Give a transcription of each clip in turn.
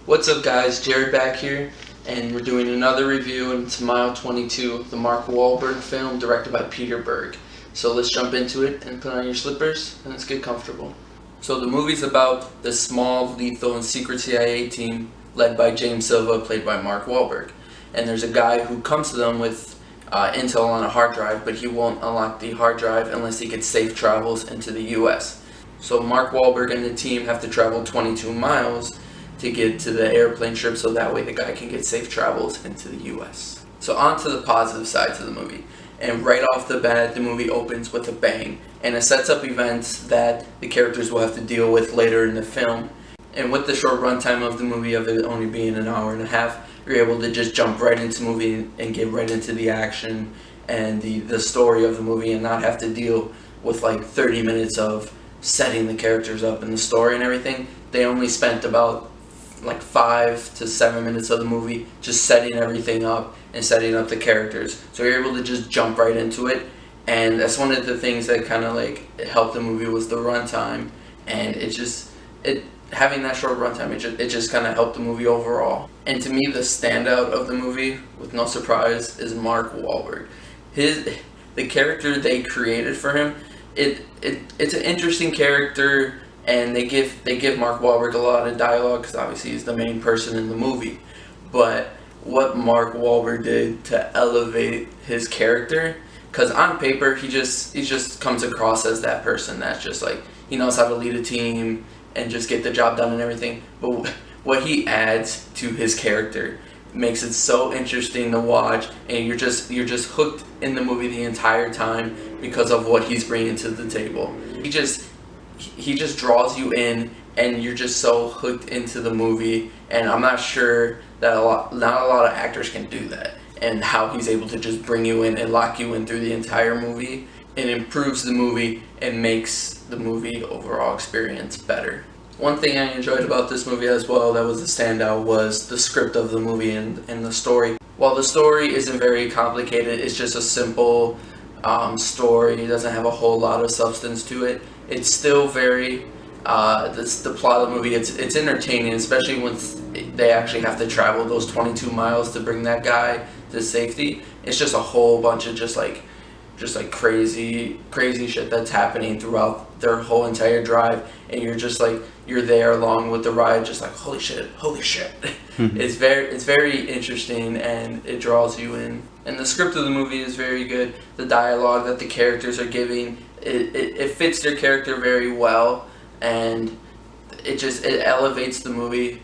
What's up guys, Jared back here, and we're doing another review into Mile 22, the Mark Wahlberg film directed by Peter Berg. So let's jump into it and put on your slippers and let's get comfortable. So the movie's about the small, lethal, and secret CIA team led by James Silva, played by Mark Wahlberg. And there's a guy who comes to them with intel on a hard drive, but he won't unlock the hard drive unless he gets safe travels into the US. So Mark Wahlberg and the team have to travel 22 miles to get to the airplane strip, so that way the guy can get safe travels into the US. So on to the positive sides of the movie. And right off the bat, the movie opens with a bang, and it sets up events that the characters will have to deal with later in the film. And with the short runtime of the movie, of it only being an hour and a half, you're able to just jump right into the movie and get right into the action and the story of the movie, and not have to deal with like 30 minutes of setting the characters up and the story and everything. They only spent about like 5 to 7 minutes of the movie just setting everything up and setting up the characters, so you're able to just jump right into it. And that's one of the things that kind of like helped the movie, was the runtime. And having that short runtime, it just kind of helped the movie overall. And to me, the standout of the movie, with no surprise, is Mark Wahlberg. The character they created for him, it's an interesting character. And they give Mark Wahlberg a lot of dialogue because obviously he's the main person in the movie. But what Mark Wahlberg did to elevate his character, because on paper he just comes across as that person that's just like, he knows how to lead a team and just get the job done and everything. But what he adds to his character makes it so interesting to watch, and you're just hooked in the movie the entire time because of what he's bringing to the table. He just draws you in, and you're just so hooked into the movie. And I'm not sure that not a lot of actors can do that, and how he's able to just bring you in and lock you in through the entire movie. It improves the movie and makes the movie overall experience better. One thing I enjoyed about this movie as well, that was a standout, was the script of the movie and the story. While the story isn't very complicated, it's just a simple story. It doesn't have a whole lot of substance to it. It's still very, the plot of the movie, it's entertaining, especially when they actually have to travel those 22 miles to bring that guy to safety. It's just a whole bunch of just like crazy shit that's happening throughout their whole entire drive, and you're there along with the ride, just like holy shit. It's very interesting, and it draws you in. And the script of the movie is very good. The dialogue that the characters are giving, it fits their character very well, and it elevates the movie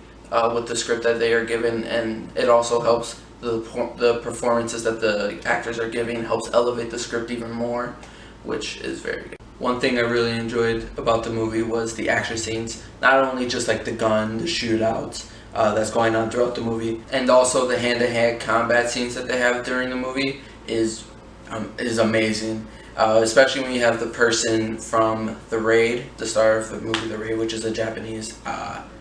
with the script that they are given. And it also helps the performances that the actors are giving, helps elevate the script even more, which is very good. One thing I really enjoyed about the movie was the action scenes. Not only just like the gun, the shootouts that's going on throughout the movie, and also the hand-to-hand combat scenes that they have during the movie is amazing. Especially when you have the person from The Raid, the star of the movie The Raid, which is a Japanese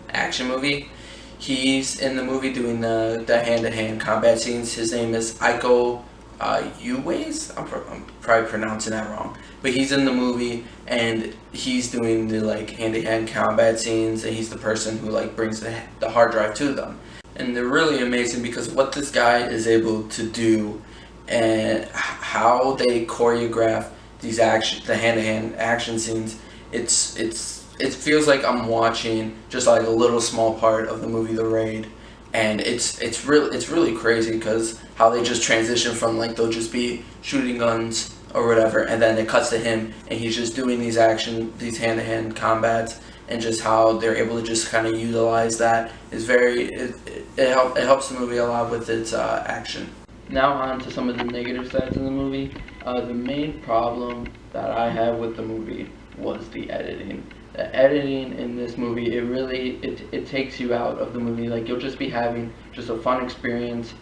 action movie. He's in the movie doing the hand-to-hand combat scenes. His name is Iko Uwais. I'm probably pronouncing that wrong. But he's in the movie, and he's doing the like hand-to-hand combat scenes, and he's the person who like brings the hard drive to them. And they're really amazing because what this guy is able to do, and how they choreograph these the hand-to-hand action scenes, it feels like I'm watching just like a little small part of the movie The Raid. And it's really crazy because how they just transition from like, they'll just be shooting guns or whatever, and then it cuts to him and he's just doing these hand-to-hand combats, and just how they're able to just kind of utilize that is it helps the movie a lot with its action. Now on to some of the negative sides of the movie. The main problem that I have with the movie was the editing. The editing in this movie, it takes you out of the movie. Like, you'll just be having just a fun experience,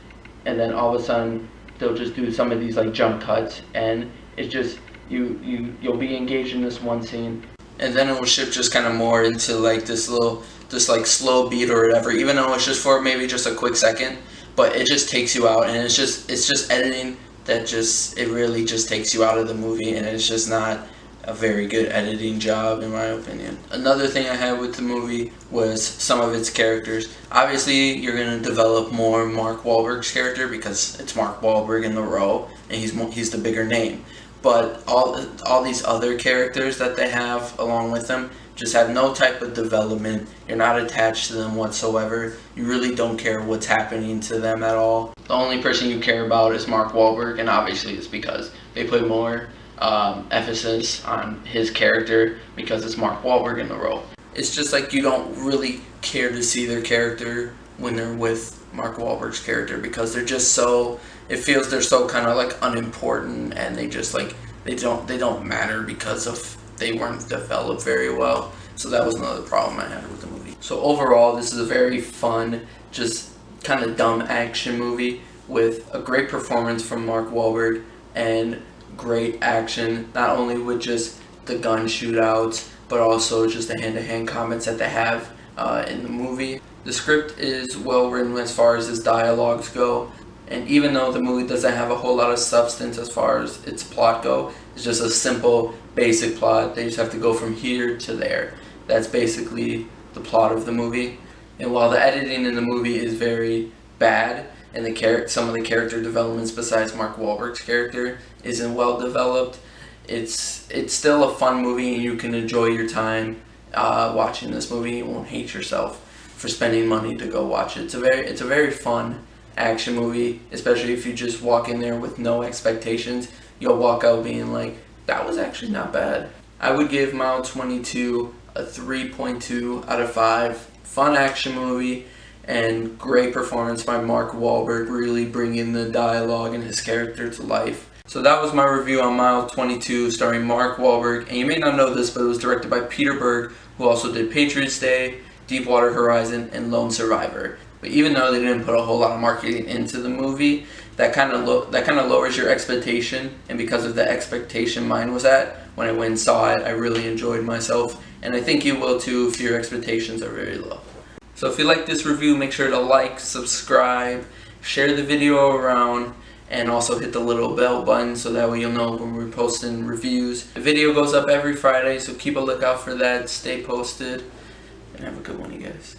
and then all of a sudden they'll just do some of these like jump cuts, and it's just you'll be engaged in this one scene, and then it will shift just kind of more into like this like slow beat or whatever, even though it's just for maybe just a quick second. But it just takes you out, and it's just editing that it really just takes you out of the movie, and it's just not a very good editing job, in my opinion. Another thing I had with the movie was some of its characters. Obviously, you're going to develop more Mark Wahlberg's character because it's Mark Wahlberg in the role, and he's the bigger name. But all these other characters that they have along with them just have no type of development. You're not attached to them whatsoever. You really don't care what's happening to them at all. The only person you care about is Mark Wahlberg, and obviously it's because they put more emphasis on his character because it's Mark Wahlberg in the role. It's just like you don't really care to see their character when they're with Mark Wahlberg's character because they're just so, it feels they're so kind of like unimportant, and they just like they don't matter because of they weren't developed very well. So that was another problem I had with the movie. So overall, this is a very fun, just kind of dumb action movie with a great performance from Mark Wahlberg and great action, not only with just the gun shootouts, but also just the hand-to-hand combats that they have in the movie. The script is well written as far as its dialogues go, and even though the movie doesn't have a whole lot of substance as far as its plot go, it's just a simple, basic plot. They just have to go from here to there. That's basically the plot of the movie. And while the editing in the movie is very bad, and some of the character developments besides Mark Wahlberg's character isn't well developed, it's still a fun movie, and you can enjoy your time watching this movie. You won't hate yourself for spending money to go watch it. It's a very fun action movie, especially if you just walk in there with no expectations. You'll walk out being like, that was actually not bad. I would give Mile 22 a 3.2 out of 5. Fun action movie and great performance by Mark Wahlberg, really bringing the dialogue and his character to life. So that was my review on Mile 22, starring Mark Wahlberg. And you may not know this, but it was directed by Peter Berg, who also did Patriots Day, Deepwater Horizon, and Lone Survivor. But even though they didn't put a whole lot of marketing into the movie, that kind of lowers your expectation. And because of the expectation mine was at when I went and saw it, I really enjoyed myself. And I think you will too if your expectations are very low. So if you like this review, make sure to like, subscribe, share the video around, and also hit the little bell button so that way you'll know when we're posting reviews. The video goes up every Friday, so keep a lookout for that. Stay posted, and have a good one, you guys.